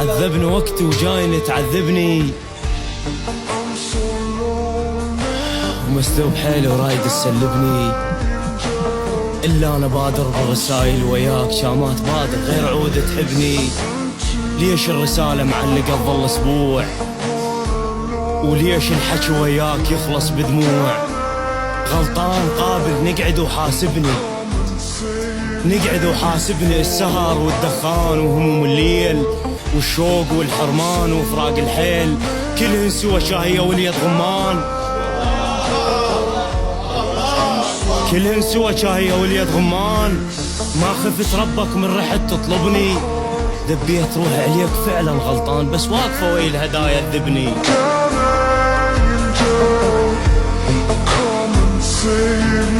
عذبني وقتي وجايني تعذبني، ومسلوب حيلي ورايد تسلبني. إلا أنا بادر بالرسايل وياك، شامات بادر غير عودة تحبني. ليش الرسالة معلقة تظل أسبوع، وليش الحكي وياك يخلص بدموع؟ غلطان قابل نقعد وحاسبني، نقعد وحاسبني. السهر والدخان وهموم الليل والشوق والحرمان وفراق الحيل، كلهن سوى شاهية وليد غمان، كلهن سوى شاهية وليد غمان. ما خفت ربك من رحت تطلبني، دبيت روحي عليك فعلا غلطان، بس واقفة ويا الهدايا تذبني. Come and save